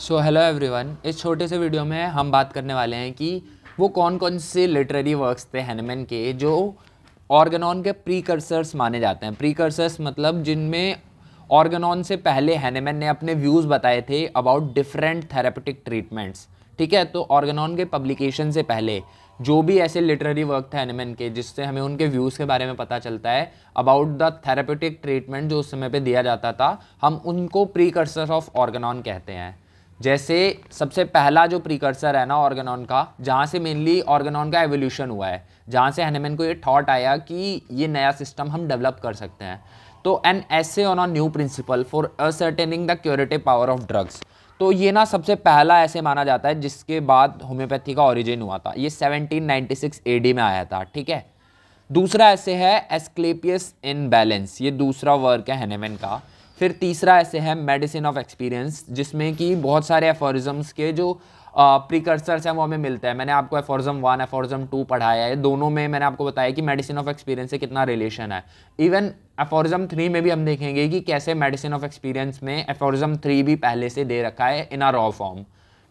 So hello everyone, इस छोटे से वीडियो में हम बात करने वाले हैं कि वो कौन कौन से लिटरेरी वर्क्स थे हैनेमैन के जो ऑर्गेनॉन के प्रीकर्सर्स माने जाते हैं। प्रीकर्सर्स मतलब जिनमें ऑर्गेनॉन से पहले हैनेमैन ने अपने व्यूज़ बताए थे अबाउट डिफरेंट थेरेपेटिक ट्रीटमेंट्स। ठीक है, तो ऑर्गेनॉन के पब्लिकेशन से पहले जो भी ऐसे लिटरेरी वर्क थे हैनेमैन के जिससे हमें उनके व्यूज़ के बारे में पता चलता है अबाउट द थेरेपेटिक ट्रीटमेंट जो उस समय पे दिया जाता था, हम उनको प्रीकर्सर्स ऑफ ऑर्गेनॉन कहते हैं। जैसे सबसे पहला जो प्रीकर्सर है ना ऑर्गेनॉन का, जहाँ से मेनली ऑर्गेनॉन का एवोल्यूशन हुआ है, जहाँ से हैनेमैन को ये थॉट आया कि ये नया सिस्टम हम डेवलप कर सकते हैं। तो an essay on a new principle for ascertaining the curative power of drugs, तो ये ना सबसे पहला ऐसे माना जाता है जिसके बाद होम्योपैथी का ओरिजिन हुआ था। ये 1796 एडी में आया था। ठीक है, दूसरा ऐसे है एस्क्लेपियस इन बैलेंस, ये दूसरा वर्क है हैनेमैन का। फिर तीसरा ऐसे है मेडिसिन ऑफ एक्सपीरियंस, जिसमें कि बहुत सारे एफोरिज्म्स के जो प्रीकर्सर्स हैं वो हमें मिलते हैं। मैंने आपको एफोरिज्म 1 एफोरिज्म 2 पढ़ाया है, दोनों में मैंने आपको बताया कि मेडिसिन ऑफ एक्सपीरियंस से कितना रिलेशन है। इवन एफोरिज्म 3 में भी हम देखेंगे कि कैसे मेडिसिन ऑफ एक्सपीरियंस में एफोरिज्म 3 भी पहले से दे रखा है इन अ रॉ फॉर्म।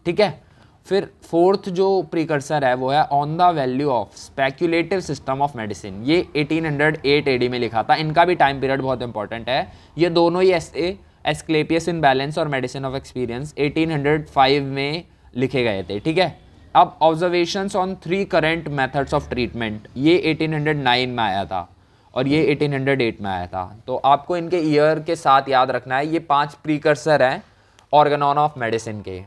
ठीक है, फिर फोर्थ जो प्रीकर्सर है वो है on the value of speculative system of medicine, ये 1808 एडी में लिखा था। इनका भी टाइम पीरियड बहुत इंपॉर्टेंट है। ये दोनों ही एस्क्लेपियस इन बैलेंस और मेडिसिन ऑफ एक्सपीरियंस 1805 में लिखे गए थे। ठीक है, अब observations on 3 current methods of treatment, ये 1809 में आया था और ये 1808 में आया था। तो आपको इनके ईयर के साथ याद रखना है। ये 5 प्रीकर्सर हैं ऑर्गेनॉन ऑफ मेडिसिन के।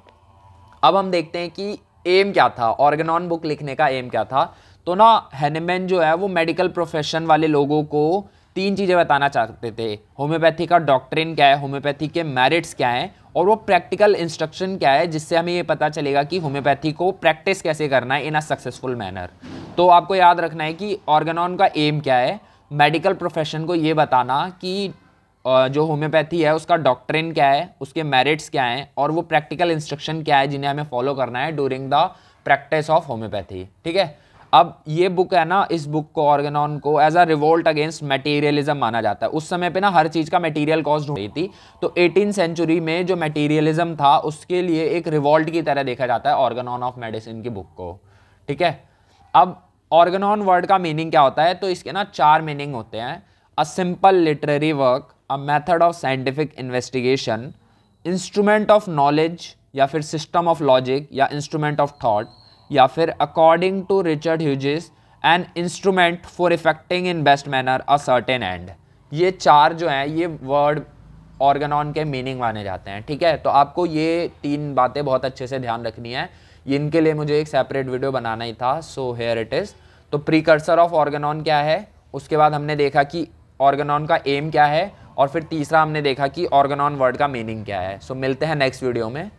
अब हम देखते हैं कि एम क्या था, ऑर्गेनॉन बुक लिखने का एम क्या था। तो ना हैनेमैन जो है वो मेडिकल प्रोफेशन वाले लोगों को 3 चीज़ें बताना चाहते थे। होम्योपैथी का डॉक्ट्रिन क्या है, होम्योपैथी के मेरिट्स क्या हैं, और वो प्रैक्टिकल इंस्ट्रक्शन क्या है जिससे हमें ये पता चलेगा कि होम्योपैथी को प्रैक्टिस कैसे करना है इन अ सक्सेसफुल मैनर। तो आपको याद रखना है कि ऑर्गेनॉन का एम क्या है, मेडिकल प्रोफेशन को ये बताना कि जो होम्योपैथी है उसका डॉक्ट्रिन क्या है, उसके मेरिट्स क्या हैं, और वो प्रैक्टिकल इंस्ट्रक्शन क्या है जिन्हें हमें फॉलो करना है during the practice of homeopathy. ठीक है, अब ये बुक है ना, इस बुक को ऑर्गेनॉन को as a revolt against materialism माना जाता है। उस समय पे ना हर चीज़ का मटेरियल कॉज ढूंढी थी, तो 18th सेंचुरी में जो मटेरियलिज्म था उसके लिए एक रिवोल्ट की तरह देखा जाता है ऑर्गेनॉन ऑफ मेडिसिन की बुक को। ठीक है, अब ऑर्गेनॉन वर्ड का मीनिंग क्या होता है, तो इसके ना 4 मीनिंग होते हैं। A simple literary work, a method of scientific investigation, instrument of knowledge या फिर सिस्टम ऑफ लॉजिक या इंस्ट्रूमेंट ऑफ थॉट, या फिर according to Richard Hughes an instrument for effecting in best manner a certain end. ये 4 जो हैं ये word Organon के मीनिंग माने जाते हैं। ठीक है, तो आपको ये 3 बातें बहुत अच्छे से ध्यान रखनी है। इनके लिए मुझे एक सेपरेट वीडियो बनाना ही था, सो हेयर इट इज़। तो प्रीकर्सर ऑफ ऑर्गेनॉन क्या है, उसके बाद हमने देखा कि ऑर्गेनॉन का एम क्या है, और फिर तीसरा हमने देखा कि ऑर्गेनॉन वर्ड का मीनिंग क्या है। सो मिलते हैं नेक्स्ट वीडियो में।